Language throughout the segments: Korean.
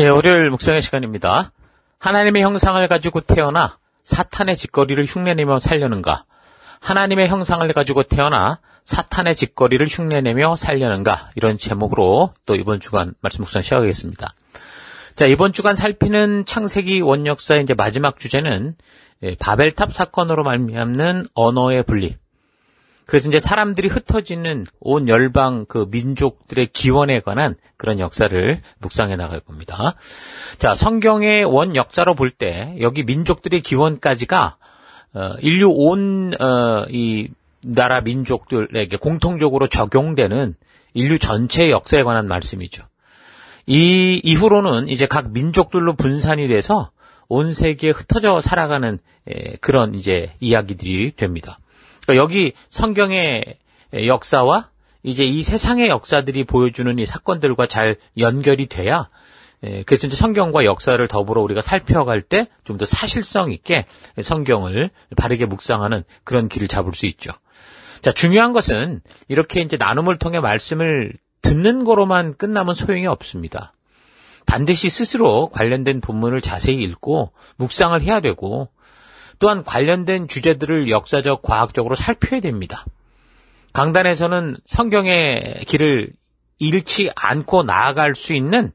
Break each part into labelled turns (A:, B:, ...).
A: 예, 월요일 묵상의 시간입니다. 하나님의 형상을 가지고 태어나 사탄의 짓거리를 흉내내며 살려는가? 하나님의 형상을 가지고 태어나 사탄의 짓거리를 흉내내며 살려는가? 이런 제목으로 또 이번 주간 말씀 묵상 시작하겠습니다. 자, 이번 주간 살피는 창세기 원역사의 이제 마지막 주제는 바벨탑 사건으로 말미암는 언어의 분리. 그래서 이제 사람들이 흩어지는 온 열방 그 민족들의 기원에 관한 그런 역사를 묵상해 나갈 겁니다. 자, 성경의 원 역사로 볼 때 여기 민족들의 기원까지가 인류 온 이 나라 민족들에게 공통적으로 적용되는 인류 전체의 역사에 관한 말씀이죠. 이 이후로는 이제 각 민족들로 분산이 돼서 온 세계에 흩어져 살아가는 그런 이제 이야기들이 됩니다. 그러니까 여기 성경의 역사와 이제 이 세상의 역사들이 보여주는 이 사건들과 잘 연결이 돼야 그래서 이제 성경과 역사를 더불어 우리가 살펴갈 때 좀 더 사실성 있게 성경을 바르게 묵상하는 그런 길을 잡을 수 있죠. 자, 중요한 것은 이렇게 이제 나눔을 통해 말씀을 듣는 거로만 끝나면 소용이 없습니다. 반드시 스스로 관련된 본문을 자세히 읽고 묵상을 해야 되고 또한 관련된 주제들을 역사적, 과학적으로 살펴야 됩니다. 강단에서는 성경의 길을 잃지 않고 나아갈 수 있는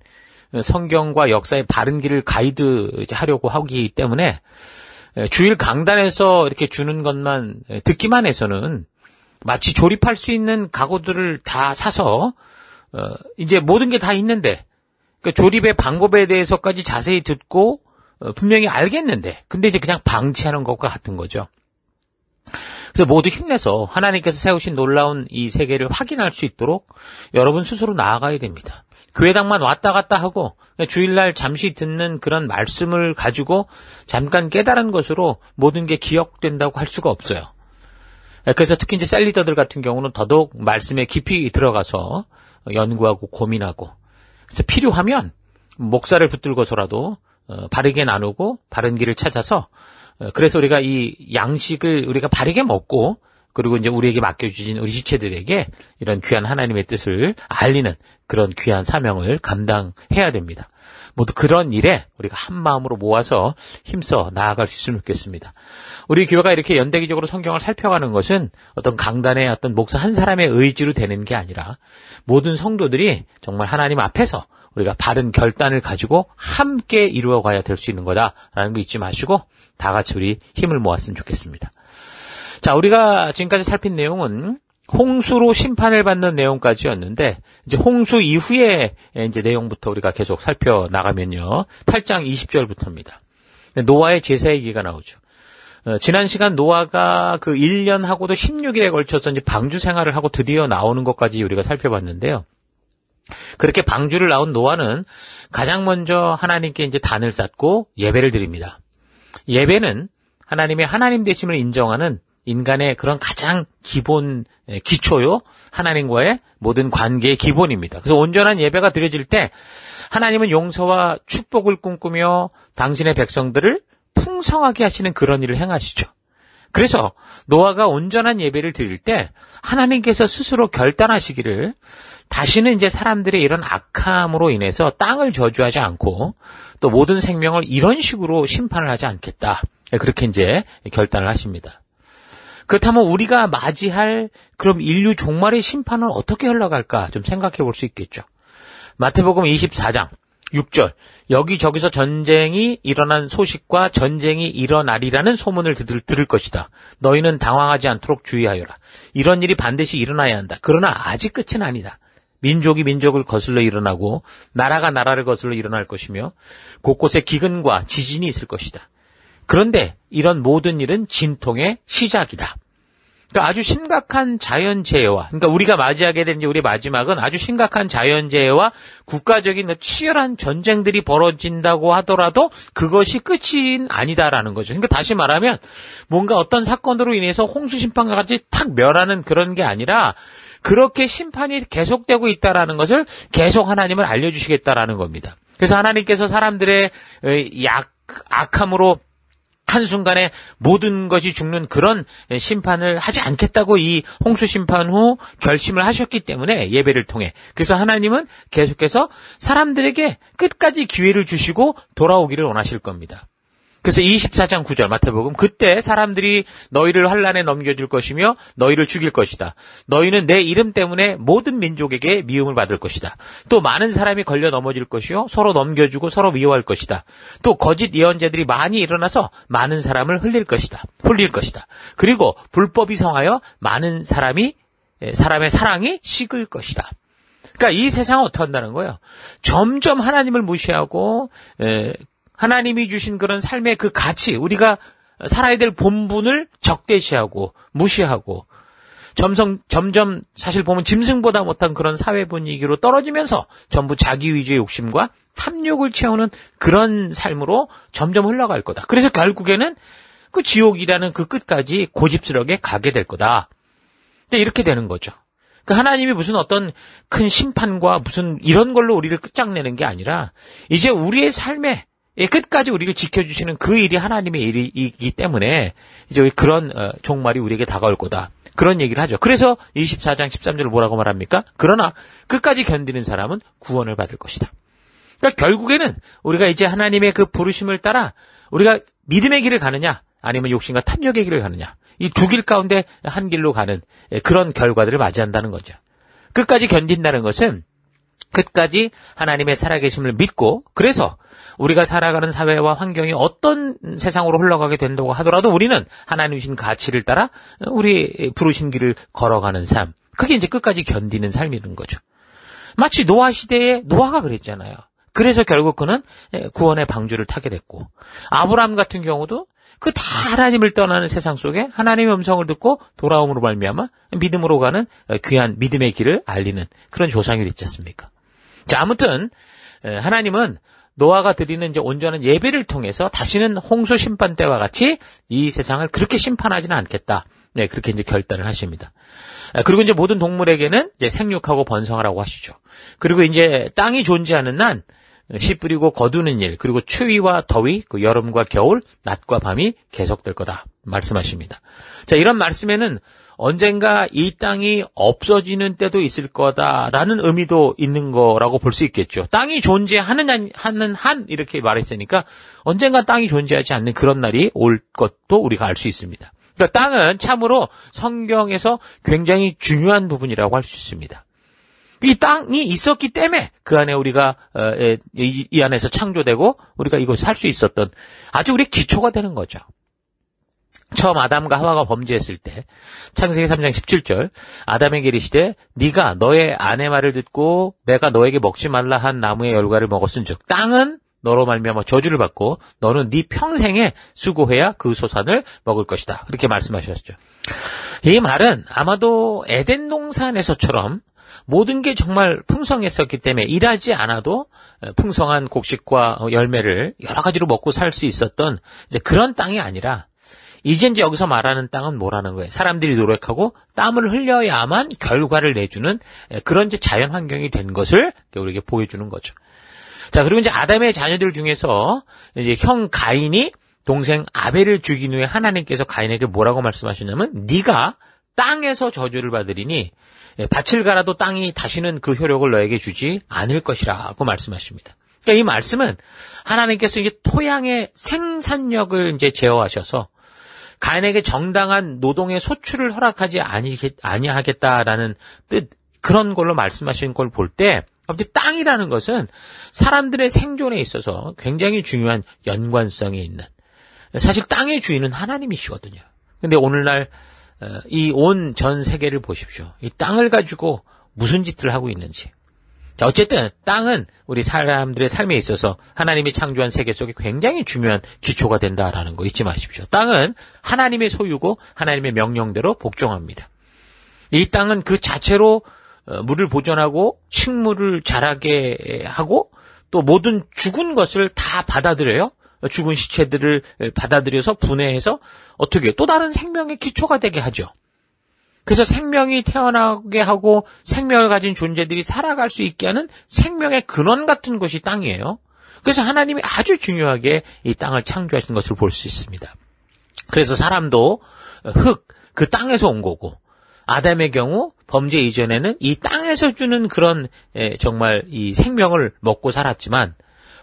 A: 성경과 역사의 바른 길을 가이드 하려고 하기 때문에 주일 강단에서 이렇게 주는 것만 듣기만 해서는 마치 조립할 수 있는 가구들을 다 사서 이제 모든 게 다 있는데 그러니까 조립의 방법에 대해서까지 자세히 듣고 분명히 알겠는데 근데 이제 그냥 방치하는 것과 같은 거죠. 그래서 모두 힘내서 하나님께서 세우신 놀라운 이 세계를 확인할 수 있도록 여러분 스스로 나아가야 됩니다. 교회당만 왔다 갔다 하고 주일날 잠시 듣는 그런 말씀을 가지고 잠깐 깨달은 것으로 모든 게 기억된다고 할 수가 없어요. 그래서 특히 이제 셀리더들 같은 경우는 더더욱 말씀에 깊이 들어가서 연구하고 고민하고 그래서 필요하면 목사를 붙들고서라도 바르게 나누고 바른 길을 찾아서 그래서 우리가 이 양식을 우리가 바르게 먹고 그리고 이제 우리에게 맡겨주신 우리 지체들에게 이런 귀한 하나님의 뜻을 알리는 그런 귀한 사명을 감당해야 됩니다. 모두 그런 일에 우리가 한 마음으로 모아서 힘써 나아갈 수 있으면 좋겠습니다. 우리 교회가 이렇게 연대기적으로 성경을 살펴가는 것은 어떤 강단의 어떤 목사 한 사람의 의지로 되는 게 아니라 모든 성도들이 정말 하나님 앞에서 우리가 바른 결단을 가지고 함께 이루어가야 될 수 있는 거다라는 거 잊지 마시고 다 같이 우리 힘을 모았으면 좋겠습니다. 자, 우리가 지금까지 살핀 내용은 홍수로 심판을 받는 내용까지였는데 이제 홍수 이후의 이제 내용부터 우리가 계속 살펴나가면요. 8장 20절부터입니다. 노아의 제사 얘기가 나오죠. 지난 시간 노아가 그 1년 하고도 16일에 걸쳐서 이제 방주 생활을 하고 드디어 나오는 것까지 우리가 살펴봤는데요. 그렇게 방주를 나온 노아는 가장 먼저 하나님께 이제 단을 쌓고 예배를 드립니다. 예배는 하나님의 하나님 되심을 인정하는 인간의 그런 가장 기본 기초요. 하나님과의 모든 관계의 기본입니다. 그래서 온전한 예배가 드려질 때 하나님은 용서와 축복을 꿈꾸며 당신의 백성들을 풍성하게 하시는 그런 일을 행하시죠. 그래서 노아가 온전한 예배를 드릴 때 하나님께서 스스로 결단하시기를 다시는 이제 사람들의 이런 악함으로 인해서 땅을 저주하지 않고 또 모든 생명을 이런 식으로 심판을 하지 않겠다. 그렇게 이제 결단을 하십니다. 그렇다면 우리가 맞이할 그럼 인류 종말의 심판은 어떻게 흘러갈까 좀 생각해 볼 수 있겠죠. 마태복음 24장 6절 여기저기서 전쟁이 일어난 소식과 전쟁이 일어나리라는 소문을 들을 것이다. 너희는 당황하지 않도록 주의하여라. 이런 일이 반드시 일어나야 한다. 그러나 아직 끝은 아니다. 민족이 민족을 거슬러 일어나고 나라가 나라를 거슬러 일어날 것이며 곳곳에 기근과 지진이 있을 것이다. 그런데 이런 모든 일은 진통의 시작이다. 그러니까 아주 심각한 자연재해와 그러니까 우리가 맞이하게 된 이제 우리 마지막은 아주 심각한 자연재해와 국가적인 치열한 전쟁들이 벌어진다고 하더라도 그것이 끝이 아니다라는 거죠. 그러니까 다시 말하면 뭔가 어떤 사건으로 인해서 홍수심판과 같이 탁 멸하는 그런 게 아니라 그렇게 심판이 계속되고 있다라는 것을 계속 하나님은 알려주시겠다라는 겁니다. 그래서 하나님께서 사람들의 악함으로 한순간에 모든 것이 죽는 그런 심판을 하지 않겠다고 이 홍수 심판 후 결심을 하셨기 때문에 예배를 통해. 그래서 하나님은 계속해서 사람들에게 끝까지 기회를 주시고 돌아오기를 원하실 겁니다. 그래서 24장 9절 마태복음, 그때 사람들이 너희를 환난에 넘겨줄 것이며 너희를 죽일 것이다. 너희는 내 이름 때문에 모든 민족에게 미움을 받을 것이다. 또 많은 사람이 걸려 넘어질 것이요 서로 넘겨주고 서로 미워할 것이다. 또 거짓 예언자들이 많이 일어나서 많은 사람을 홀릴 것이다. 그리고 불법이 성하여 많은 사람의 사랑이 식을 것이다. 그러니까 이 세상은 어떻게 한다는 거예요? 점점 하나님을 무시하고 하나님이 주신 그런 삶의 그 가치, 우리가 살아야 될 본분을 적대시하고 무시하고 점점 사실 보면 짐승보다 못한 그런 사회 분위기로 떨어지면서 전부 자기 위주의 욕심과 탐욕을 채우는 그런 삶으로 점점 흘러갈 거다. 그래서 결국에는 그 지옥이라는 그 끝까지 고집스럽게 가게 될 거다. 근데 이렇게 되는 거죠. 하나님이 무슨 어떤 큰 심판과 무슨 이런 걸로 우리를 끝장내는 게 아니라 이제 우리의 삶에 끝까지 우리를 지켜주시는 그 일이 하나님의 일이기 때문에 이제 그런 종말이 우리에게 다가올 거다. 그런 얘기를 하죠. 그래서 24장 13절을 뭐라고 말합니까? 그러나 끝까지 견디는 사람은 구원을 받을 것이다. 그러니까 결국에는 우리가 이제 하나님의 그 부르심을 따라 우리가 믿음의 길을 가느냐 아니면 욕심과 탐욕의 길을 가느냐, 이 두 길 가운데 한 길로 가는 그런 결과들을 맞이한다는 거죠. 끝까지 견딘다는 것은 끝까지 하나님의 살아계심을 믿고, 그래서 우리가 살아가는 사회와 환경이 어떤 세상으로 흘러가게 된다고 하더라도 우리는 하나님 주신 가치를 따라 우리 부르신 길을 걸어가는 삶, 그게 이제 끝까지 견디는 삶이는 거죠. 마치 노아 시대에 노아가 그랬잖아요. 그래서 결국 그는 구원의 방주를 타게 됐고, 아브라함 같은 경우도 그 다 하나님을 떠나는 세상 속에 하나님의 음성을 듣고 돌아옴으로 말미암아 믿음으로 가는 귀한 믿음의 길을 알리는 그런 조상이 됐지 않습니까? 자, 아무튼 하나님은 노아가 드리는 이제 온전한 예배를 통해서 다시는 홍수 심판 때와 같이 이 세상을 그렇게 심판하지는 않겠다. 네, 그렇게 이제 결단을 하십니다. 그리고 이제 모든 동물에게는 이제 생육하고 번성하라고 하시죠. 그리고 이제 땅이 존재하는 난 씨 뿌리고 거두는 일, 그리고 추위와 더위, 그 여름과 겨울, 낮과 밤이 계속될 거다 말씀하십니다. 자, 이런 말씀에는 언젠가 이 땅이 없어지는 때도 있을 거다라는 의미도 있는 거라고 볼 수 있겠죠. 땅이 존재하는 한 이렇게 말했으니까 언젠가 땅이 존재하지 않는 그런 날이 올 것도 우리가 알 수 있습니다. 그러니까 땅은 참으로 성경에서 굉장히 중요한 부분이라고 할 수 있습니다. 이 땅이 있었기 때문에 그 안에 우리가 이 안에서 창조되고 우리가 이곳에 살 수 있었던 아주 우리 기초가 되는 거죠. 처음 아담과 하와가 범죄했을 때 창세기 3장 17절 아담에게 이르시되 네가 너의 아내 말을 듣고 내가 너에게 먹지 말라 한 나무의 열과를 먹었은즉 땅은 너로 말미암아 저주를 받고 너는 네 평생에 수고해야 그 소산을 먹을 것이다. 그렇게 말씀하셨죠. 이 말은 아마도 에덴 동산에서처럼 모든 게 정말 풍성했었기 때문에 일하지 않아도 풍성한 곡식과 열매를 여러 가지로 먹고 살 수 있었던 이제 그런 땅이 아니라 이제 여기서 말하는 땅은 뭐라는 거예요? 사람들이 노력하고 땀을 흘려야만 결과를 내주는 그런 이제 자연 환경이 된 것을 우리에게 보여주는 거죠. 자, 그리고 이제 아담의 자녀들 중에서 이제 형 가인이 동생 아벨을 죽인 후에 하나님께서 가인에게 뭐라고 말씀하셨냐면 네가 땅에서 저주를 받으리니 밭을 갈아도 땅이 다시는 그 효력을 너에게 주지 않을 것이라고 말씀하십니다. 그러니까 이 말씀은 하나님께서 이제 토양의 생산력을 이제 제어하셔서 가인에게 정당한 노동의 소출을 허락하지 아니하겠다라는 뜻, 그런 걸로 말씀하신 걸 볼 때 아무튼 땅이라는 것은 사람들의 생존에 있어서 굉장히 중요한 연관성이 있는, 사실 땅의 주인은 하나님이시거든요. 근데 오늘날 이 온 전 세계를 보십시오. 이 땅을 가지고 무슨 짓을 하고 있는지. 자, 어쨌든 땅은 우리 사람들의 삶에 있어서 하나님이 창조한 세계 속에 굉장히 중요한 기초가 된다라는 거 잊지 마십시오. 땅은 하나님의 소유고 하나님의 명령대로 복종합니다. 이 땅은 그 자체로 물을 보존하고 식물을 자라게 하고 또 모든 죽은 것을 다 받아들여요. 죽은 시체들을 받아들여서 분해해서 어떻게 또 다른 생명의 기초가 되게 하죠. 그래서 생명이 태어나게 하고 생명을 가진 존재들이 살아갈 수 있게 하는 생명의 근원 같은 것이 땅이에요. 그래서 하나님이 아주 중요하게 이 땅을 창조하신 것을 볼 수 있습니다. 그래서 사람도 그 땅에서 온 거고, 아담의 경우 범죄 이전에는 이 땅에서 주는 그런 정말 이 생명을 먹고 살았지만,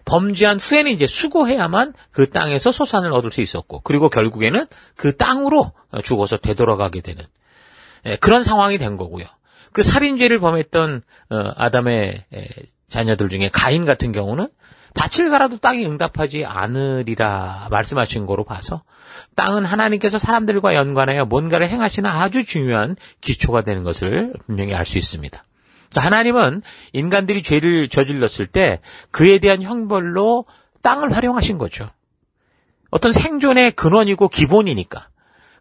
A: 범죄한 후에는 이제 수고해야만 그 땅에서 소산을 얻을 수 있었고, 그리고 결국에는 그 땅으로 죽어서 되돌아가게 되는 그런 상황이 된 거고요. 그 살인죄를 범했던 아담의 자녀들 중에 가인 같은 경우는 밭을 갈아도 땅이 응답하지 않으리라 말씀하신 거로 봐서 땅은 하나님께서 사람들과 연관하여 뭔가를 행하시는 아주 중요한 기초가 되는 것을 분명히 알 수 있습니다. 하나님은 인간들이 죄를 저질렀을 때 그에 대한 형벌로 땅을 활용하신 거죠. 어떤 생존의 근원이고 기본이니까.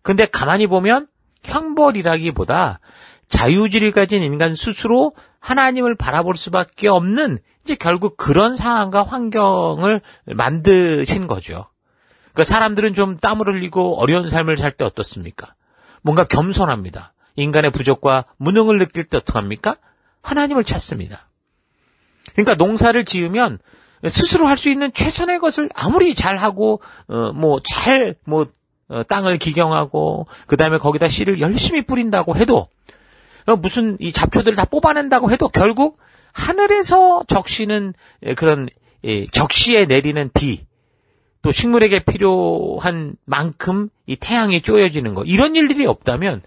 A: 근데 가만히 보면 형벌이라기보다 자유의지를 가진 인간 스스로 하나님을 바라볼 수밖에 없는 이제 결국 그런 상황과 환경을 만드신 거죠. 그러니까 사람들은 좀 땀을 흘리고 어려운 삶을 살 때 어떻습니까? 뭔가 겸손합니다. 인간의 부족과 무능을 느낄 때 어떡합니까? 하나님을 찾습니다. 그러니까 농사를 지으면 스스로 할 수 있는 최선의 것을 아무리 잘하고 땅을 기경하고 그다음에 거기다 씨를 열심히 뿌린다고 해도 무슨 이 잡초들을 다 뽑아낸다고 해도 결국 하늘에서 적시는 그런 적시에 내리는 비, 또 식물에게 필요한 만큼 이 태양이 쪼여지는 거, 이런 일들이 없다면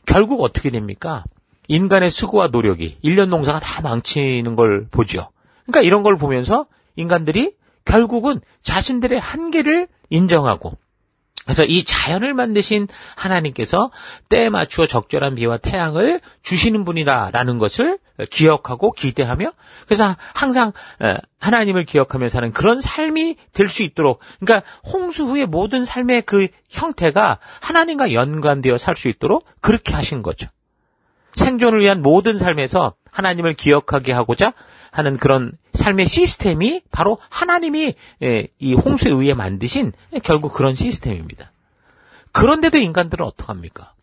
A: 결국 어떻게 됩니까? 인간의 수고와 노력이 1년 농사가 다 망치는 걸 보죠. 그러니까 이런 걸 보면서 인간들이 결국은 자신들의 한계를 인정하고, 그래서 이 자연을 만드신 하나님께서 때에 맞추어 적절한 비와 태양을 주시는 분이다라는 것을 기억하고 기대하며, 그래서 항상 하나님을 기억하며 사는 그런 삶이 될 수 있도록, 그러니까 홍수 후의 모든 삶의 그 형태가 하나님과 연관되어 살 수 있도록 그렇게 하신 거죠. 생존을 위한 모든 삶에서 하나님을 기억하게 하고자 하는 그런 삶의 시스템이 바로 하나님이 이 홍수에 의해 만드신 결국 그런 시스템입니다. 그런데도 인간들은 어떡합니까?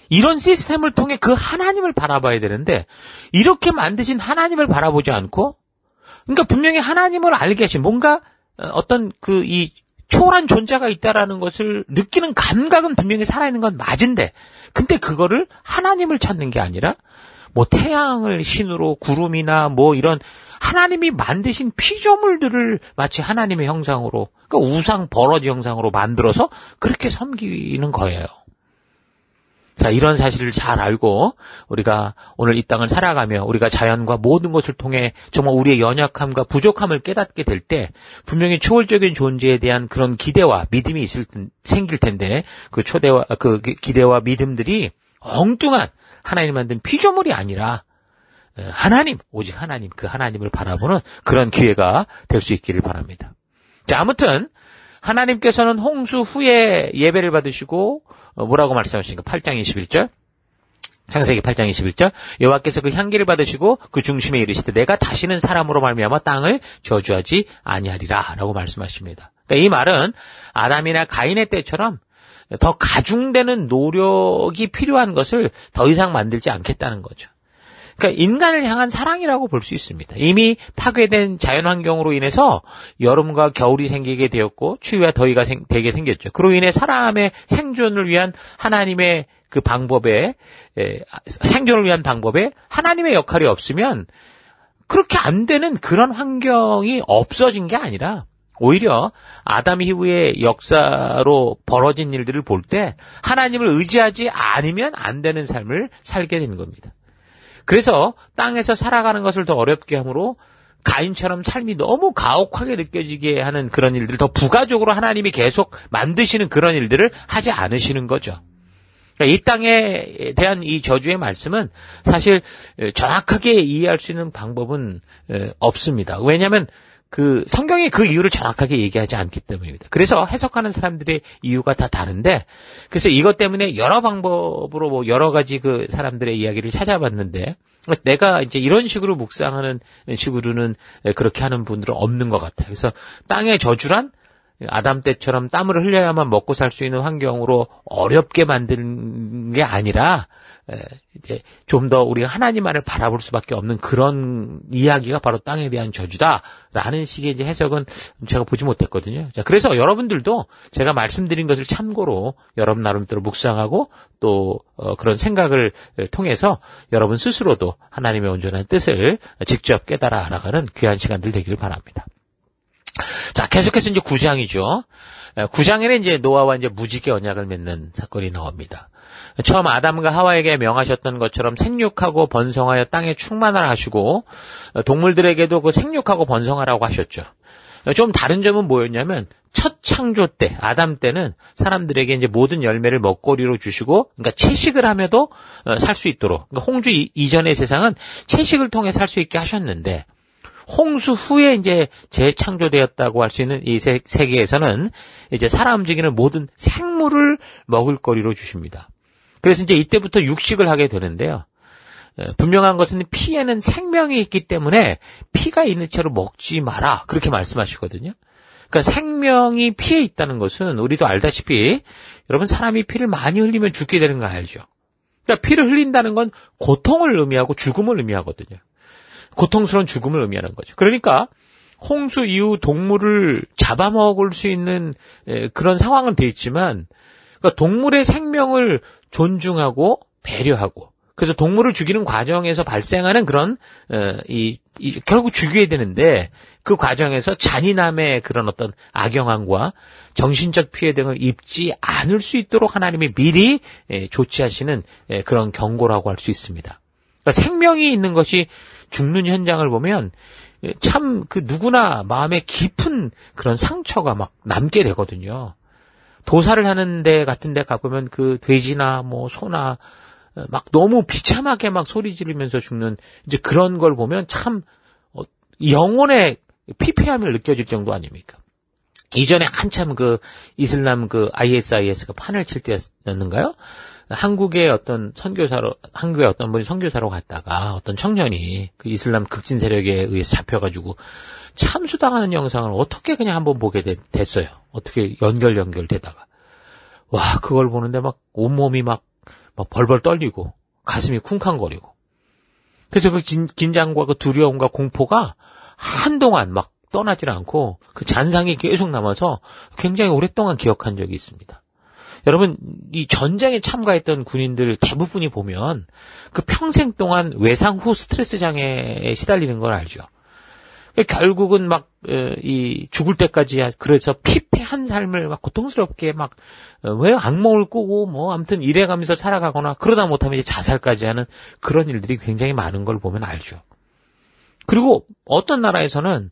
A: 이런 시스템을 통해 그 하나님을 바라봐야 되는데 이렇게 만드신 하나님을 바라보지 않고, 그러니까 분명히 하나님을 알게 하신 뭔가 어떤 이 초월한 존재가 있다라는 것을 느끼는 감각은 분명히 살아있는 건 맞은데, 근데 그거를 하나님을 찾는 게 아니라 뭐 태양을 신으로 구름이나 뭐 이런 하나님이 만드신 피조물들을 마치 하나님의 형상으로, 그러니까 우상 버러지 형상으로 만들어서 그렇게 섬기는 거예요. 자, 이런 사실을 잘 알고 우리가 오늘 이 땅을 살아가며 우리가 자연과 모든 것을 통해 정말 우리의 연약함과 부족함을 깨닫게 될 때 분명히 초월적인 존재에 대한 그런 기대와 믿음이 생길 텐데, 그 기대와 믿음들이 엉뚱한 하나님 만든 피조물이 아니라 하나님, 오직 하나님, 그 하나님을 바라보는 그런 기회가 될 수 있기를 바랍니다. 자, 아무튼 하나님께서는 홍수 후에 예배를 받으시고 뭐라고 말씀하십니까? 8장 21절. 창세기 8장 21절. 여호와께서 그 향기를 받으시고 그 중심에 이르시되 내가 다시는 사람으로 말미암아 땅을 저주하지 아니하리라 라고 말씀하십니다. 그러니까 이 말은 아담이나 가인의 때처럼 더 가중되는 노력이 필요한 것을 더 이상 만들지 않겠다는 거죠. 그러니까 인간을 향한 사랑이라고 볼 수 있습니다. 이미 파괴된 자연환경으로 인해서 여름과 겨울이 생기게 되었고 추위와 더위가 되게 생겼죠. 그로 인해 사람의 생존을 위한 하나님의 그 방법에, 생존을 위한 방법에 하나님의 역할이 없으면 그렇게 안 되는 그런 환경이 없어진 게 아니라 오히려 아담 이후의 역사로 벌어진 일들을 볼 때 하나님을 의지하지 않으면 안 되는 삶을 살게 되는 겁니다. 그래서 땅에서 살아가는 것을 더 어렵게 하므로 가인처럼 삶이 너무 가혹하게 느껴지게 하는 그런 일들을 더 부가적으로 하나님이 계속 만드시는 그런 일들을 하지 않으시는 거죠. 그러니까 이 땅에 대한 이 저주의 말씀은 사실 정확하게 이해할 수 있는 방법은 없습니다. 왜냐하면 그 성경이 그 이유를 정확하게 얘기하지 않기 때문입니다. 그래서 해석하는 사람들의 이유가 다 다른데, 그래서 이것 때문에 여러 방법으로 뭐 여러 가지 그 사람들의 이야기를 찾아봤는데, 내가 이제 이런 식으로 묵상하는 식으로는 그렇게 하는 분들은 없는 것 같아요. 그래서 땅의 저주란 아담 때처럼 땀을 흘려야만 먹고 살 수 있는 환경으로 어렵게 만드는 게 아니라 이제 좀 더 우리가 하나님만을 바라볼 수밖에 없는 그런 이야기가 바로 땅에 대한 저주다라는 식의 이제 해석은 제가 보지 못했거든요. 자, 그래서 여러분들도 제가 말씀드린 것을 참고로 여러분 나름대로 묵상하고 또 그런 생각을 통해서 여러분 스스로도 하나님의 온전한 뜻을 직접 깨달아 알아가는 귀한 시간들 되기를 바랍니다. 자, 계속해서 이제 9장이죠. 9장에는 이제 노아와 이제 무지개 언약을 맺는 사건이 나옵니다. 처음 아담과 하와에게 명하셨던 것처럼 생육하고 번성하여 땅에 충만하라 하시고 동물들에게도 그 생육하고 번성하라고 하셨죠. 좀 다른 점은 뭐였냐면 첫 창조 때 아담 때는 사람들에게 이제 모든 열매를 먹거리로 주시고 그러니까 채식을 하며도 살 수 있도록 그러니까 홍주 이전의 세상은 채식을 통해 살 수 있게 하셨는데 홍수 후에 이제 재창조되었다고 할 수 있는 이 세계에서는 이제 살아 움직이는 모든 생물을 먹을 거리로 주십니다. 그래서 이제 이때부터 육식을 하게 되는데요. 분명한 것은 피에는 생명이 있기 때문에 피가 있는 채로 먹지 마라. 그렇게 말씀하시거든요. 그러니까 생명이 피에 있다는 것은 우리도 알다시피 여러분 사람이 피를 많이 흘리면 죽게 되는 거 알죠. 그러니까 피를 흘린다는 건 고통을 의미하고 죽음을 의미하거든요. 고통스러운 죽음을 의미하는 거죠. 그러니까 홍수 이후 동물을 잡아먹을 수 있는 그런 상황은 돼 있지만 그러니까 동물의 생명을 존중하고 배려하고 그래서 동물을 죽이는 과정에서 발생하는 그런 결국 죽여야 되는데 그 과정에서 잔인함의 그런 어떤 악영향과 정신적 피해 등을 입지 않을 수 있도록 하나님이 미리 조치하시는 그런 경고라고 할 수 있습니다. 그러니까 생명이 있는 것이 죽는 현장을 보면 참 그 누구나 마음에 깊은 그런 상처가 막 남게 되거든요. 도살을 하는 데 같은 데 가보면 그 돼지나 뭐 소나 막 너무 비참하게 막 소리 지르면서 죽는 이제 그런 걸 보면 참 영혼의 피폐함을 느껴질 정도 아닙니까? 이전에 한참 그 이슬람 그 ISIS가 판을 칠 때였는가요? 한국의 어떤 분이 선교사로 갔다가 어떤 청년이 그 이슬람 극진 세력에 의해서 잡혀가지고 참수당하는 영상을 어떻게 그냥 한번 보게 됐어요. 어떻게 연결되다가. 와, 그걸 보는데 막 온몸이 막 벌벌 떨리고 가슴이 쿵쾅거리고. 그래서 그 긴장과 그 두려움과 공포가 한동안 막 떠나질 않고 그 잔상이 계속 남아서 굉장히 오랫동안 기억한 적이 있습니다. 여러분, 이 전쟁에 참가했던 군인들 대부분이 보면 그 평생 동안 외상 후 스트레스 장애에 시달리는 걸 알죠. 결국은 막, 죽을 때까지 그래서 피폐한 삶을 막 고통스럽게 왜 악몽을 꾸고 뭐 아무튼 이래가면서 살아가거나 그러다 못하면 이제 자살까지 하는 그런 일들이 굉장히 많은 걸 보면 알죠. 그리고 어떤 나라에서는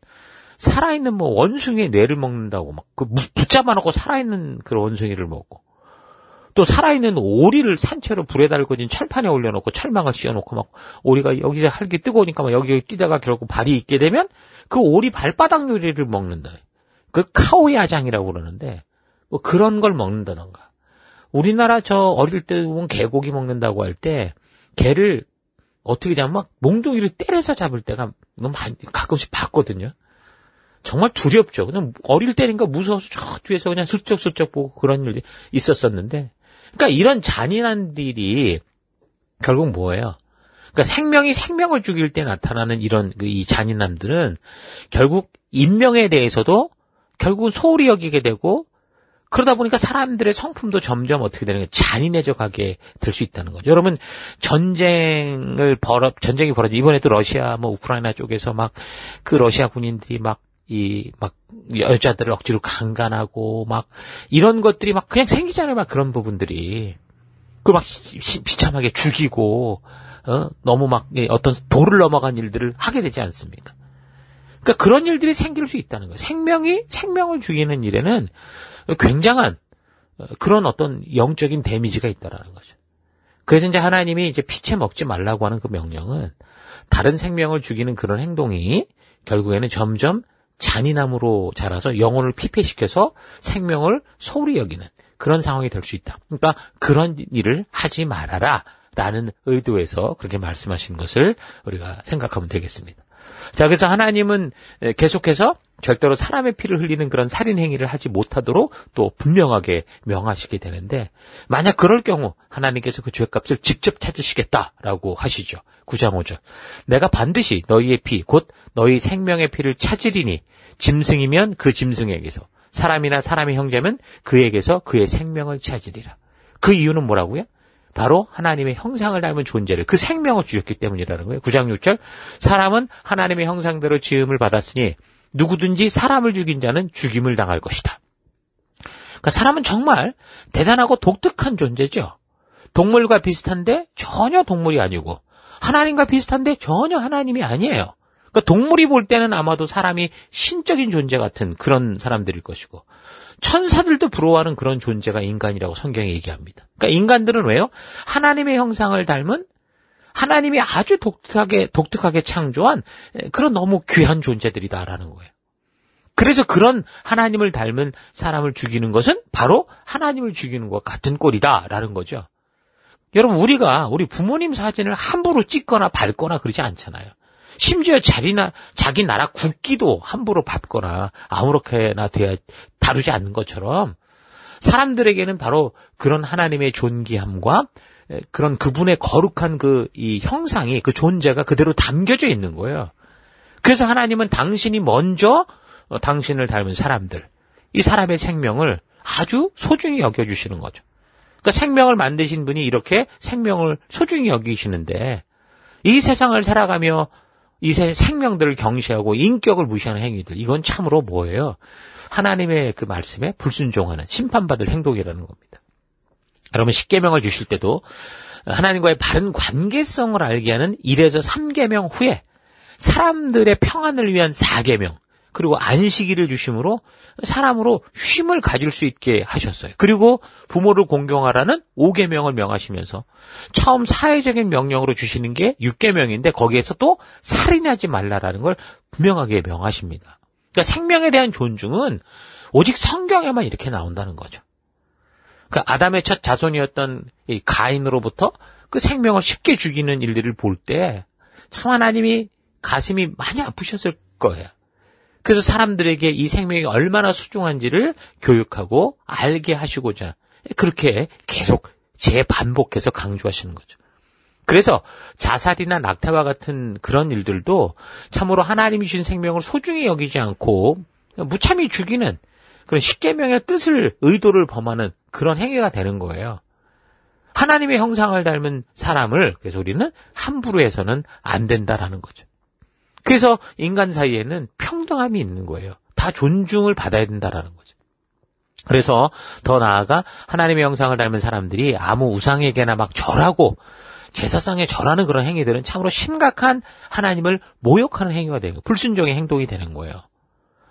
A: 살아있는 뭐 원숭이의 뇌를 먹는다고 막 그 붙잡아 놓고 살아있는 그런 원숭이를 먹고 또 살아있는 오리를 산채로 불에 달궈진 철판에 올려놓고 철망을 씌워놓고 막 오리가 여기서 할기 뜨거우니까 막 여기 뛰다가 결국 발이 있게 되면 그 오리 발바닥 요리를 먹는다. 그 카오야장이라고 그러는데 뭐 그런 걸 먹는다던가. 우리나라 저 어릴 때 보면 개고기 먹는다고 할 때 개를 어떻게 잡으면 막 몽둥이를 때려서 잡을 때가 너무 가끔씩 봤거든요. 정말 두렵죠. 그냥 어릴 때니까 무서워서 저 뒤에서 그냥 슬쩍슬쩍 보고 그런 일이 있었었는데 그러니까 이런 잔인한 일이 결국 뭐예요? 그러니까 생명이 생명을 죽일 때 나타나는 이런 이 잔인함들은 결국 인명에 대해서도 결국은 소홀히 여기게 되고 그러다 보니까 사람들의 성품도 점점 어떻게 되는 거예요? 잔인해져 가게 될 수 있다는 거죠. 여러분 전쟁이 벌어져 이번에도 러시아 뭐 우크라이나 쪽에서 막 그 러시아 군인들이 막 여자들을 억지로 강간하고 막 이런 것들이 막 그냥 생기잖아요. 막 그런 부분들이. 그 막 비참하게 죽이고 너무 막 어떤 도를 넘어간 일들을 하게 되지 않습니까? 그러니까 그런 일들이 생길 수 있다는 거예요. 생명을 죽이는 일에는 굉장한 그런 어떤 영적인 데미지가 있다라는 거죠. 그래서 이제 하나님이 이제 피채 먹지 말라고 하는 그 명령은 다른 생명을 죽이는 그런 행동이 결국에는 점점 잔인함으로 자라서 영혼을 피폐시켜서 생명을 소홀히 여기는 그런 상황이 될 수 있다. 그러니까 그런 일을 하지 말아라 라는 의도에서 그렇게 말씀하신 것을 우리가 생각하면 되겠습니다. 자, 그래서 하나님은 계속해서 절대로 사람의 피를 흘리는 그런 살인 행위를 하지 못하도록 또 분명하게 명하시게 되는데, 만약 그럴 경우 하나님께서 그 죄값을 직접 찾으시겠다라고 하시죠. 9장 5절. 내가 반드시 너희의 피, 곧 너희 생명의 피를 찾으리니 짐승이면 그 짐승에게서, 사람이나 사람의 형제면 그에게서 그의 생명을 찾으리라. 그 이유는 뭐라고요? 바로 하나님의 형상을 닮은 존재를, 그 생명을 주셨기 때문이라는 거예요. 9장 6절. 사람은 하나님의 형상대로 지음을 받았으니 누구든지 사람을 죽인 자는 죽임을 당할 것이다. 그러니까 사람은 정말 대단하고 독특한 존재죠. 동물과 비슷한데 전혀 동물이 아니고, 하나님과 비슷한데 전혀 하나님이 아니에요. 그러니까 동물이 볼 때는 아마도 사람이 신적인 존재 같은 그런 사람들일 것이고, 천사들도 부러워하는 그런 존재가 인간이라고 성경이 얘기합니다. 그러니까 인간들은 왜요? 하나님의 형상을 닮은, 하나님이 아주 독특하게 창조한 그런 너무 귀한 존재들이다라는 거예요. 그래서 그런 하나님을 닮은 사람을 죽이는 것은 바로 하나님을 죽이는 것 같은 꼴이다라는 거죠. 여러분, 우리가 우리 부모님 사진을 함부로 찍거나 밟거나 그러지 않잖아요. 심지어 자기 나라 국기도 함부로 밟거나 아무렇게나 다루지 않는 것처럼, 사람들에게는 바로 그런 하나님의 존귀함과 그런 그분의 거룩한 이 형상이, 그 존재가 그대로 담겨져 있는 거예요. 그래서 하나님은 당신이 먼저 당신을 닮은 사람들, 이 사람의 생명을 아주 소중히 여겨주시는 거죠. 그러니까 생명을 만드신 분이 이렇게 생명을 소중히 여기시는데, 이 세상을 살아가며 이 생명들을 경시하고 인격을 무시하는 행위들, 이건 참으로 뭐예요? 하나님의 그 말씀에 불순종하는, 심판받을 행동이라는 겁니다. 여러분, 십계명을 주실 때도 하나님과의 바른 관계성을 알게 하는 1에서 3계명 후에 사람들의 평안을 위한 4계명, 그리고 안식일을 주심으로 사람으로 쉼을 가질 수 있게 하셨어요. 그리고 부모를 공경하라는 5계명을 명하시면서 처음 사회적인 명령으로 주시는 게 6계명인데, 거기에서 또 살인하지 말라라는 걸 분명하게 명하십니다. 그러니까 생명에 대한 존중은 오직 성경에만 이렇게 나온다는 거죠. 그러니까 아담의 첫 자손이었던 이 가인으로부터 그 생명을 쉽게 죽이는 일들을 볼 때 참 하나님이 가슴이 많이 아프셨을 거예요. 그래서 사람들에게 이 생명이 얼마나 소중한지를 교육하고 알게 하시고자 그렇게 계속 재반복해서 강조하시는 거죠. 그래서 자살이나 낙태와 같은 그런 일들도 참으로 하나님이 주신 생명을 소중히 여기지 않고 무참히 죽이는 그런 십계명의 뜻을, 의도를 범하는 그런 행위가 되는 거예요. 하나님의 형상을 닮은 사람을 그래서 우리는 함부로 해서는 안 된다라는 거죠. 그래서 인간 사이에는 평등함이 있는 거예요. 다 존중을 받아야 된다라는 거죠. 그래서 더 나아가 하나님의 형상을 닮은 사람들이 아무 우상에게나 막 절하고 제사상에 절하는 그런 행위들은 참으로 심각한 하나님을 모욕하는 행위가 되고 불순종의 행동이 되는 거예요.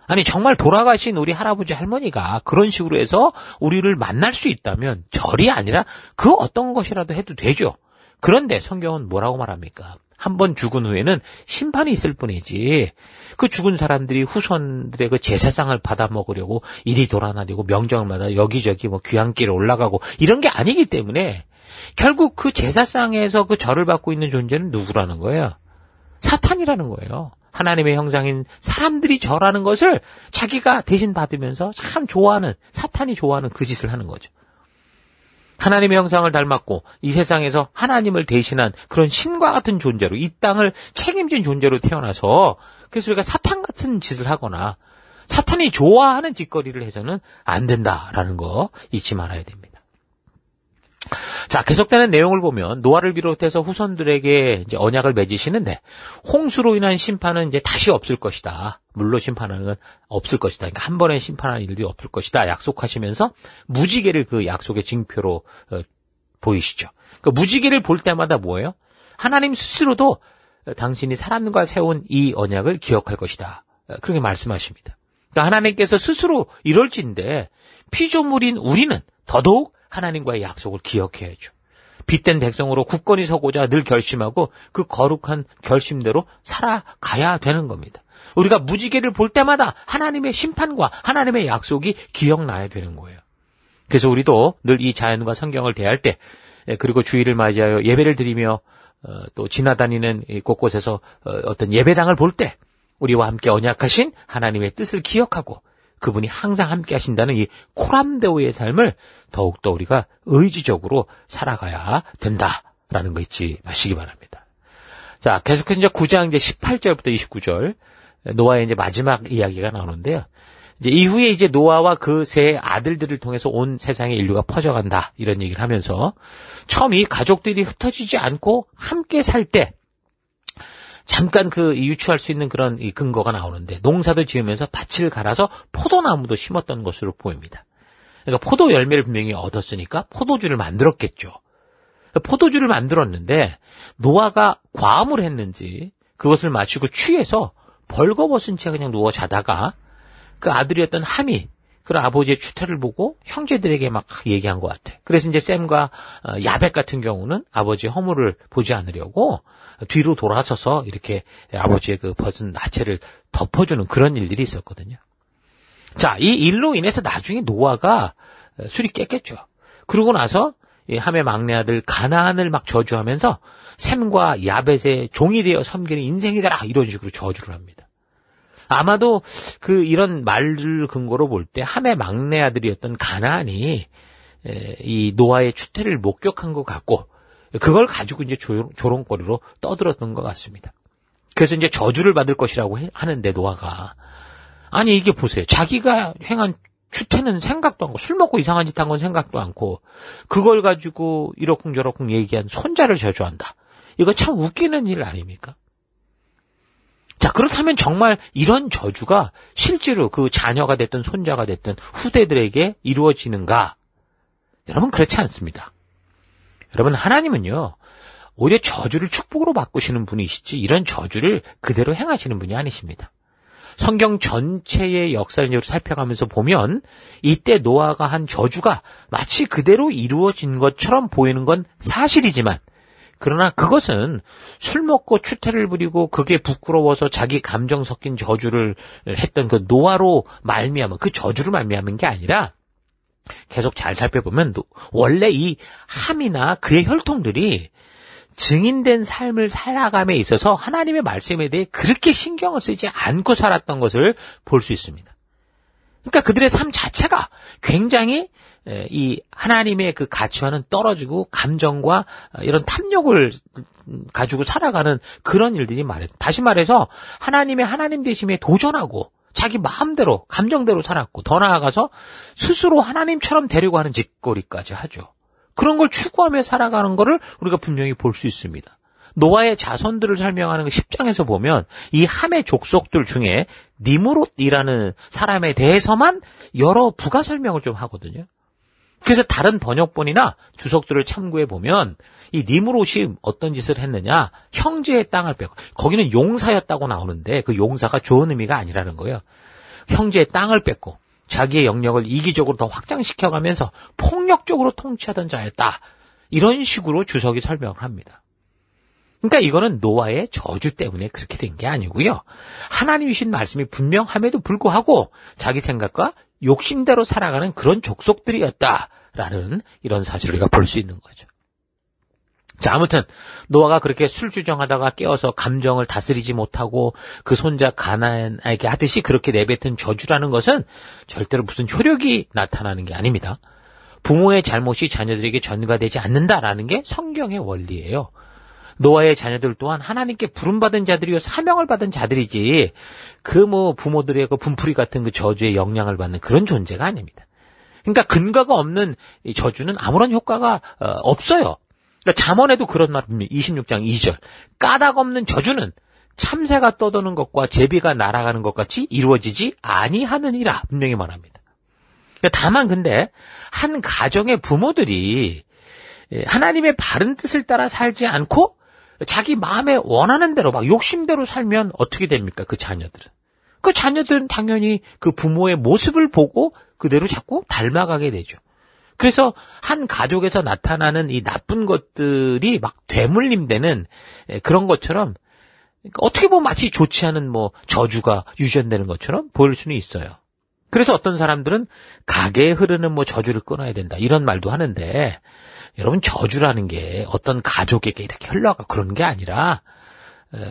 A: 아니, 정말 돌아가신 우리 할아버지 할머니가 그런 식으로 해서 우리를 만날 수 있다면 절이 아니라 그 어떤 것이라도 해도 되죠. 그런데 성경은 뭐라고 말합니까? 한 번 죽은 후에는 심판이 있을 뿐이지, 그 죽은 사람들이 후손들의 그 제사상을 받아 먹으려고 이리 돌아다니고 명절마다 여기저기 귀향길에 올라가고 이런 게 아니기 때문에 결국 그 제사상에서 그 절을 받고 있는 존재는 누구라는 거예요? 사탄이라는 거예요. 하나님의 형상인 사람들이 절하는 것을 자기가 대신 받으면서 참 좋아하는, 사탄이 좋아하는 그 짓을 하는 거죠. 하나님의 형상을 닮았고 이 세상에서 하나님을 대신한 그런 신과 같은 존재로, 이 땅을 책임진 존재로 태어나서 그래서 우리가 사탄 같은 짓을 하거나 사탄이 좋아하는 짓거리를 해서는 안 된다라는 거 잊지 말아야 됩니다. 자, 계속되는 내용을 보면 노아를 비롯해서 후손들에게 이제 언약을 맺으시는데, 홍수로 인한 심판은 이제 다시 없을 것이다. 물로 심판하는 건 없을 것이다. 그러니까 한 번에 심판하는 일들이 없을 것이다. 약속하시면서 무지개를 그 약속의 징표로 보이시죠. 그 무지개를 볼 때마다 뭐예요? 하나님 스스로도 당신이 사람과 세운 이 언약을 기억할 것이다. 그렇게 말씀하십니다. 그러니까 하나님께서 스스로 이럴진데 피조물인 우리는 더더욱 하나님과의 약속을 기억해야죠. 빛된 백성으로 굳건히 서고자 늘 결심하고 그 거룩한 결심대로 살아가야 되는 겁니다. 우리가 무지개를 볼 때마다 하나님의 심판과 하나님의 약속이 기억나야 되는 거예요. 그래서 우리도 늘 이 자연과 성경을 대할 때, 그리고 주일을 맞이하여 예배를 드리며 또 지나다니는 곳곳에서 어떤 예배당을 볼 때 우리와 함께 언약하신 하나님의 뜻을 기억하고 그분이 항상 함께 하신다는 이 코람데오의 삶을 더욱더 우리가 의지적으로 살아가야 된다라는 거 잊지 마시기 바랍니다. 자, 계속해서 이제 9장 이제 18절부터 29절 노아의 이제 마지막 이야기가 나오는데요. 이제 이후에 이제 노아와 그 세 아들들을 통해서 온 세상의 인류가 퍼져간다 이런 얘기를 하면서 처음 이 가족들이 흩어지지 않고 함께 살 때 잠깐 그 유추할 수 있는 그런 이 근거가 나오는데 농사도 지으면서 밭을 갈아서 포도나무도 심었던 것으로 보입니다. 그러니까 포도 열매를 분명히 얻었으니까 포도주를 만들었겠죠. 포도주를 만들었는데 노아가 과음을 했는지 그것을 마시고 취해서 벌거벗은 채 그냥 누워 자다가 그 아들이었던 함이 그런 아버지의 추태를 보고 형제들에게 막 얘기한 것 같아. 그래서 이제 셈과 야벳 같은 경우는 아버지의 허물을 보지 않으려고 뒤로 돌아서서 이렇게 아버지의 그 벗은 나체를 덮어주는 그런 일들이 있었거든요. 자, 이 일로 인해서 나중에 노아가 술이 깼겠죠. 그러고 나서 이 함의 막내 아들 가나안을 막 저주하면서 셈과 야벳의 종이 되어 섬기는 인생이 되라 이런 식으로 저주를 합니다. 아마도 그 이런 말을 근거로 볼 때 함의 막내 아들이었던 가나안이 이 노아의 추태를 목격한 것 같고 그걸 가지고 이제 조롱거리로 떠들었던 것 같습니다. 그래서 이제 저주를 받을 것이라고 하는데 노아가 아니 이게 보세요. 자기가 행한 추태는 생각도 않고 술 먹고 이상한 짓 한 건 생각도 않고 그걸 가지고 이러쿵저러쿵 얘기한 손자를 저주한다. 이거 참 웃기는 일 아닙니까? 자, 그렇다면 정말 이런 저주가 실제로 그 자녀가 됐든 손자가 됐든 후대들에게 이루어지는가? 여러분 그렇지 않습니다. 여러분 하나님은요. 오히려 저주를 축복으로 바꾸시는 분이시지 이런 저주를 그대로 행하시는 분이 아니십니다. 성경 전체의 역사를 살펴가면서 보면 이때 노아가 한 저주가 마치 그대로 이루어진 것처럼 보이는 건 사실이지만 그러나 그것은 술 먹고 추태를 부리고 그게 부끄러워서 자기 감정 섞인 저주를 했던 그 노아로 말미암은 그 저주를 말미암은 게 아니라 계속 잘 살펴보면 원래 이 함이나 그의 혈통들이 증인된 삶을 살아감에 있어서 하나님의 말씀에 대해 그렇게 신경을 쓰지 않고 살았던 것을 볼 수 있습니다. 그러니까 그들의 삶 자체가 굉장히 이 하나님의 그 가치와는 떨어지고 감정과 이런 탐욕을 가지고 살아가는 그런 일들이 다시 말해서 하나님의 하나님 되심에 도전하고 자기 마음대로 감정대로 살았고 더 나아가서 스스로 하나님처럼 되려고 하는 짓거리까지 하죠. 그런 걸 추구하며 살아가는 거를 우리가 분명히 볼 수 있습니다. 노아의 자손들을 설명하는 10장에서 보면 이 함의 족속들 중에 니므롯이라는 사람에 대해서만 여러 부가 설명을 좀 하거든요. 그래서 다른 번역본이나 주석들을 참고해 보면 이 니므롯이 어떤 짓을 했느냐, 형제의 땅을 뺏고 거기는 용사였다고 나오는데 그 용사가 좋은 의미가 아니라는 거예요. 형제의 땅을 뺏고 자기의 영역을 이기적으로 더 확장시켜가면서 폭력적으로 통치하던 자였다. 이런 식으로 주석이 설명을 합니다. 그러니까 이거는 노아의 저주 때문에 그렇게 된 게 아니고요. 하나님이신 말씀이 분명함에도 불구하고 자기 생각과 욕심대로 살아가는 그런 족속들이었다라는 이런 사실을 우리가 볼 수 있는 거죠. 자, 아무튼 노아가 그렇게 술주정하다가 깨어서 감정을 다스리지 못하고 그 손자 가나안에게 하듯이 그렇게 내뱉은 저주라는 것은 절대로 무슨 효력이 나타나는 게 아닙니다. 부모의 잘못이 자녀들에게 전가되지 않는다라는 게 성경의 원리예요. 노아의 자녀들 또한 하나님께 부름받은 자들이요 사명을 받은 자들이지 그 부모들의 그 분풀이 같은 그 저주의 영향을 받는 그런 존재가 아닙니다. 그러니까 근거가 없는 이 저주는 아무런 효과가 없어요. 그러니까 잠언에도 그런 말입니다. 26장 2절. 까닭 없는 저주는 참새가 떠도는 것과 제비가 날아가는 것 같이 이루어지지 아니하느니라 분명히 말합니다. 그러니까 다만 근데 한 가정의 부모들이 하나님의 바른 뜻을 따라 살지 않고 자기 마음에 원하는 대로 막 욕심대로 살면 어떻게 됩니까? 그 자녀들은. 그 자녀들은 당연히 그 부모의 모습을 보고 그대로 자꾸 닮아가게 되죠. 그래서 한 가족에서 나타나는 이 나쁜 것들이 막 되물림되는 그런 것처럼 어떻게 보면 마치 좋지 않은 저주가 유전되는 것처럼 보일 수는 있어요. 그래서 어떤 사람들은 가게에 흐르는 뭐 저주를 끊어야 된다 이런 말도 하는데, 여러분 저주라는 게 어떤 가족에게 이렇게 흘러가 그런 게 아니라,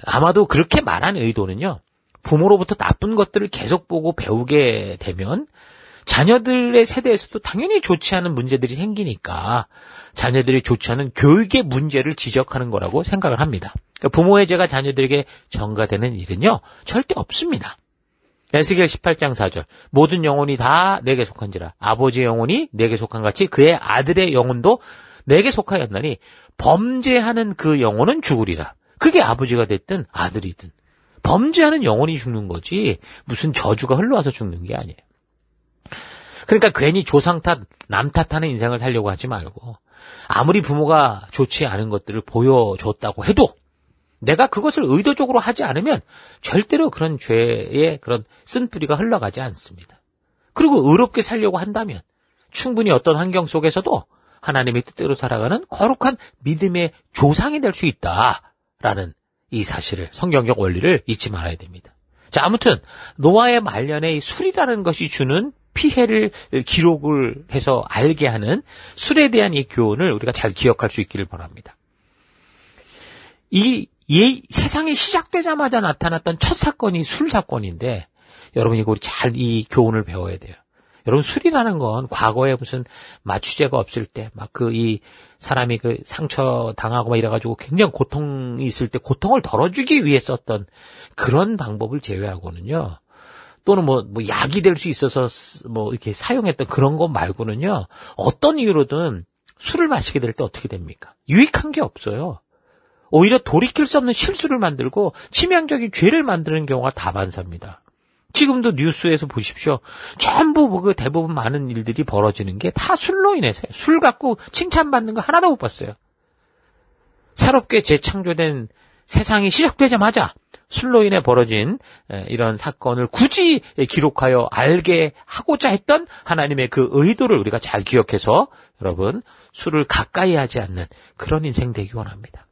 A: 아마도 그렇게 말한 의도는요, 부모로부터 나쁜 것들을 계속 보고 배우게 되면 자녀들의 세대에서도 당연히 좋지 않은 문제들이 생기니까 자녀들이 좋지 않은 교육의 문제를 지적하는 거라고 생각을 합니다. 그러니까 부모의 죄가 자녀들에게 전가되는 일은요, 절대 없습니다. 에스겔 18장 4절, 모든 영혼이 다 내게 속한지라, 아버지의 영혼이 내게 속한 같이 그의 아들의 영혼도 내게 속하였나니 범죄하는 그 영혼은 죽으리라. 그게 아버지가 됐든 아들이든 범죄하는 영혼이 죽는 거지 무슨 저주가 흘러와서 죽는 게 아니에요. 그러니까 괜히 조상 탓, 남 탓하는 인생을 살려고 하지 말고, 아무리 부모가 좋지 않은 것들을 보여줬다고 해도 내가 그것을 의도적으로 하지 않으면 절대로 그런 죄의 그런 쓴뿌리가 흘러가지 않습니다. 그리고 의롭게 살려고 한다면 충분히 어떤 환경 속에서도 하나님의 뜻대로 살아가는 거룩한 믿음의 조상이 될 수 있다라는 이 사실을, 성경적 원리를 잊지 말아야 됩니다. 자, 아무튼 노아의 말년에 이 술이라는 것이 주는 피해를 기록을 해서 알게 하는 술에 대한 이 교훈을 우리가 잘 기억할 수 있기를 바랍니다. 이 세상이 시작되자마자 나타났던 첫 사건이 술 사건인데, 여러분 이거 우리 잘 이 교훈을 배워야 돼요. 여러분 술이라는 건 과거에 무슨 마취제가 없을 때 막 이 사람이 그 상처 당하고 막 이래가지고 굉장히 고통이 있을 때 고통을 덜어주기 위해 썼던 그런 방법을 제외하고는요, 또는 뭐 약이 될 수 있어서 뭐 이렇게 사용했던 그런 것 말고는요, 어떤 이유로든 술을 마시게 될 때 어떻게 됩니까? 유익한 게 없어요. 오히려 돌이킬 수 없는 실수를 만들고 치명적인 죄를 만드는 경우가 다반사입니다. 지금도 뉴스에서 보십시오. 전부 그 대부분 많은 일들이 벌어지는 게 다 술로 인해서요. 술 갖고 칭찬받는 거 하나도 못 봤어요. 새롭게 재창조된 세상이 시작되자마자 술로 인해 벌어진 이런 사건을 굳이 기록하여 알게 하고자 했던 하나님의 그 의도를 우리가 잘 기억해서 여러분 술을 가까이 하지 않는 그런 인생 되기 원합니다.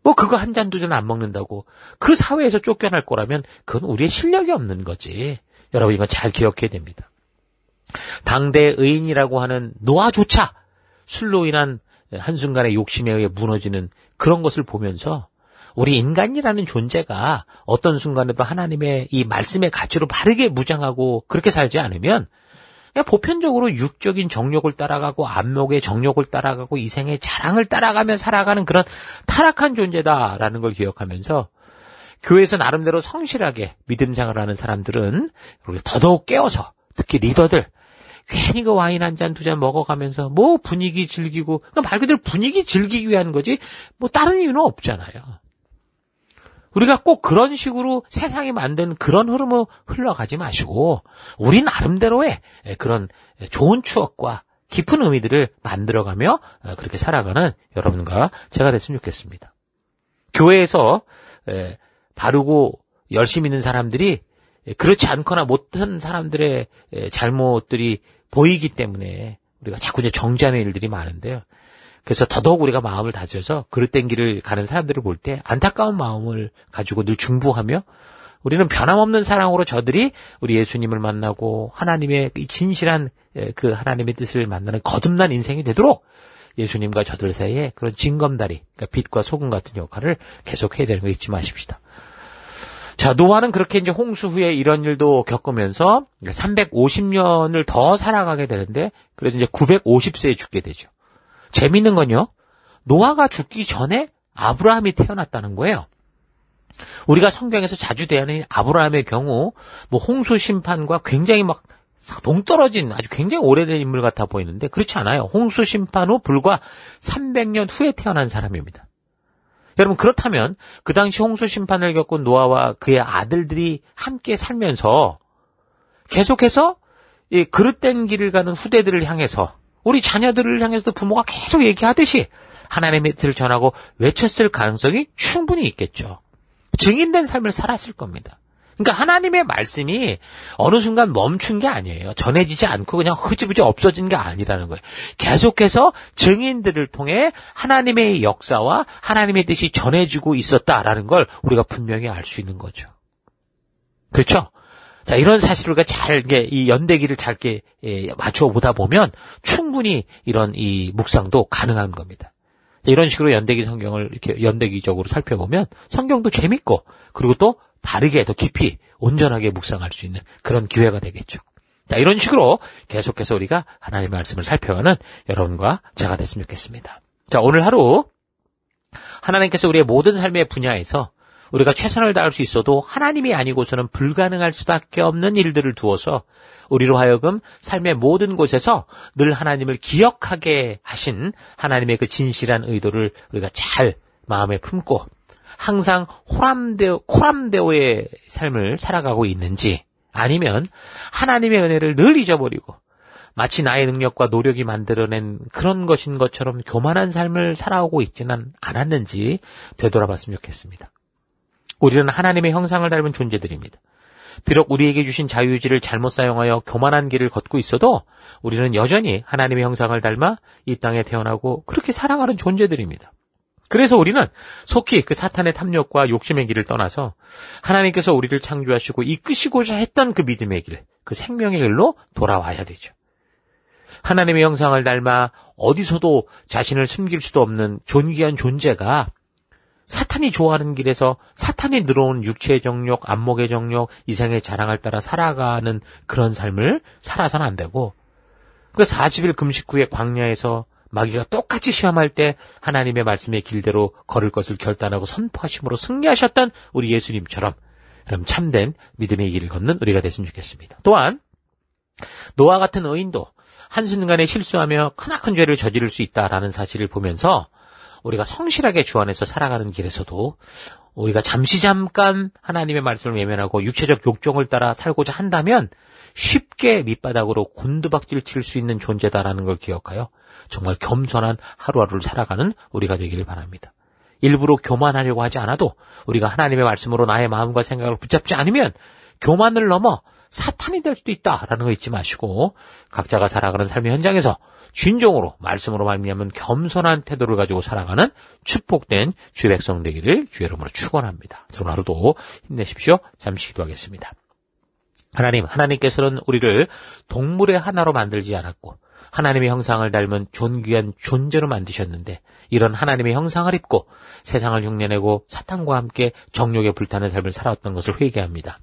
A: 뭐 그거 한 잔 두 잔 안 먹는다고 그 사회에서 쫓겨날 거라면 그건 우리의 실력이 없는 거지. 여러분 이건 잘 기억해야 됩니다. 당대 의인이라고 하는 노아조차 술로 인한 한순간의 욕심에 의해 무너지는 그런 것을 보면서 우리 인간이라는 존재가 어떤 순간에도 하나님의 이 말씀의 가치로 바르게 무장하고 그렇게 살지 않으면 그냥 보편적으로 육적인 정욕을 따라가고 안목의 정욕을 따라가고 이생의 자랑을 따라가며 살아가는 그런 타락한 존재다라는 걸 기억하면서 교회에서 나름대로 성실하게 믿음 생활하는 사람들은 더더욱 깨워서, 특히 리더들 괜히 그 와인 한 잔 두 잔 먹어가면서 뭐 분위기 즐기고, 말 그대로 분위기 즐기기 위한 거지 뭐 다른 이유는 없잖아요. 우리가 꼭 그런 식으로 세상이 만든 그런 흐름으로 흘러가지 마시고 우리 나름대로의 그런 좋은 추억과 깊은 의미들을 만들어가며 그렇게 살아가는 여러분과 제가 됐으면 좋겠습니다. 교회에서 바르고 열심히 있는 사람들이 그렇지 않거나 못한 사람들의 잘못들이 보이기 때문에 우리가 자꾸 이제 정지하는 일들이 많은데요. 그래서 더더욱 우리가 마음을 다져서 그릇된 길을 가는 사람들을 볼 때 안타까운 마음을 가지고 늘 중부하며 우리는 변함없는 사랑으로 저들이 우리 예수님을 만나고 하나님의 진실한 그 하나님의 뜻을 만나는 거듭난 인생이 되도록 예수님과 저들 사이에 그런 징검다리, 그러니까 빛과 소금 같은 역할을 계속해야 되는 거 잊지 마십시다. 자, 노아는 그렇게 이제 홍수 후에 이런 일도 겪으면서 350년을 더 살아가게 되는데, 그래서 이제 950세에 죽게 되죠. 재밌는 건요, 노아가 죽기 전에 아브라함이 태어났다는 거예요. 우리가 성경에서 자주 대하는 아브라함의 경우, 뭐 홍수 심판과 굉장히 막 동떨어진 아주 굉장히 오래된 인물 같아 보이는데 그렇지 않아요. 홍수 심판 후 불과 300년 후에 태어난 사람입니다. 여러분, 그렇다면 그 당시 홍수 심판을 겪은 노아와 그의 아들들이 함께 살면서 계속해서 이 그릇된 길을 가는 후대들을 향해서, 우리 자녀들을 향해서도 부모가 계속 얘기하듯이 하나님의 뜻을 전하고 외쳤을 가능성이 충분히 있겠죠. 증인된 삶을 살았을 겁니다. 그러니까 하나님의 말씀이 어느 순간 멈춘 게 아니에요. 전해지지 않고 그냥 흐지부지 없어진 게 아니라는 거예요. 계속해서 증인들을 통해 하나님의 역사와 하나님의 뜻이 전해지고 있었다라는 걸 우리가 분명히 알 수 있는 거죠. 그렇죠? 자, 이런 사실을 우리가 잘, 이 연대기를 잘 맞춰 보다 보면 충분히 이런 이 묵상도 가능한 겁니다. 자, 이런 식으로 연대기 성경을 이렇게 연대기적으로 살펴보면 성경도 재밌고, 그리고 또 바르게 더 깊이 온전하게 묵상할 수 있는 그런 기회가 되겠죠. 자, 이런 식으로 계속해서 우리가 하나님의 말씀을 살펴가는 여러분과 제가 됐으면 좋겠습니다. 자, 오늘 하루 하나님께서 우리의 모든 삶의 분야에서 우리가 최선을 다할 수 있어도 하나님이 아니고서는 불가능할 수밖에 없는 일들을 두어서 우리로 하여금 삶의 모든 곳에서 늘 하나님을 기억하게 하신 하나님의 그 진실한 의도를 우리가 잘 마음에 품고 항상 코람데오의 삶을 살아가고 있는지, 아니면 하나님의 은혜를 늘 잊어버리고 마치 나의 능력과 노력이 만들어낸 그런 것인 것처럼 교만한 삶을 살아오고 있지는 않았는지 되돌아봤으면 좋겠습니다. 우리는 하나님의 형상을 닮은 존재들입니다. 비록 우리에게 주신 자유의지를 잘못 사용하여 교만한 길을 걷고 있어도 우리는 여전히 하나님의 형상을 닮아 이 땅에 태어나고 그렇게 살아가는 존재들입니다. 그래서 우리는 속히 그 사탄의 탐욕과 욕심의 길을 떠나서 하나님께서 우리를 창조하시고 이끄시고자 했던 그 믿음의 길, 그 생명의 길로 돌아와야 되죠. 하나님의 형상을 닮아 어디서도 자신을 숨길 수도 없는 존귀한 존재가 사탄이 좋아하는 길에서 사탄이 늘어온 육체의 정욕, 안목의 정욕, 이생의 자랑을 따라 살아가는 그런 삶을 살아서는 안 되고, 그 40일 금식 후에 광야에서 마귀가 똑같이 시험할 때 하나님의 말씀의 길대로 걸을 것을 결단하고 선포하심으로 승리하셨던 우리 예수님처럼 그럼 참된 믿음의 길을 걷는 우리가 됐으면 좋겠습니다. 또한 노아 같은 의인도 한순간에 실수하며 크나큰 죄를 저지를 수 있다라는 사실을 보면서 우리가 성실하게 주 안에서 살아가는 길에서도 우리가 잠깐 하나님의 말씀을 외면하고 육체적 욕정을 따라 살고자 한다면 쉽게 밑바닥으로 곤두박질 칠 수 있는 존재다라는 걸 기억하여 정말 겸손한 하루하루를 살아가는 우리가 되기를 바랍니다. 일부러 교만하려고 하지 않아도 우리가 하나님의 말씀으로 나의 마음과 생각을 붙잡지 않으면 교만을 넘어 사탄이 될 수도 있다라는 거 잊지 마시고 각자가 살아가는 삶의 현장에서 진정으로 말씀으로 말미암은 겸손한 태도를 가지고 살아가는 축복된 주의 백성 되기를 주의 이름으로 축원합니다. 오늘 하루도 힘내십시오. 잠시 기도하겠습니다. 하나님께서는 우리를 동물의 하나로 만들지 않았고 하나님의 형상을 닮은 존귀한 존재로 만드셨는데 이런 하나님의 형상을 입고 세상을 흉내내고 사탄과 함께 정욕에 불타는 삶을 살아왔던 것을 회개합니다.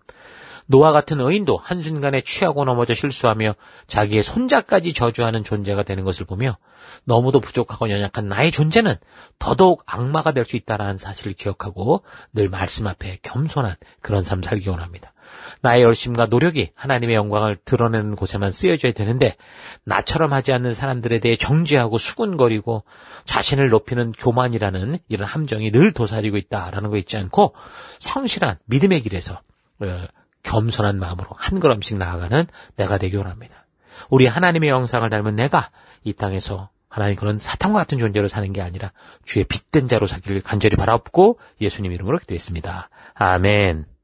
A: 노아 같은 의인도 한순간에 취하고 넘어져 실수하며 자기의 손자까지 저주하는 존재가 되는 것을 보며 너무도 부족하고 연약한 나의 존재는 더더욱 악마가 될 수 있다는 사실을 기억하고 늘 말씀 앞에 겸손한 그런 삶 살기 원합니다. 나의 열심과 노력이 하나님의 영광을 드러내는 곳에만 쓰여져야 되는데 나처럼 하지 않는 사람들에 대해 정죄하고 수군거리고 자신을 높이는 교만이라는 이런 함정이 늘 도사리고 있다라는 거 잊지 않고 성실한 믿음의 길에서 겸손한 마음으로 한 걸음씩 나아가는 내가 되기 원합니다. 우리 하나님의 형상을 닮은 내가 이 땅에서 하나님 그런 사탄과 같은 존재로 사는 게 아니라 주의 빛된 자로 살기를 간절히 바라옵고 예수님 이름으로 기도했습니다. 아멘.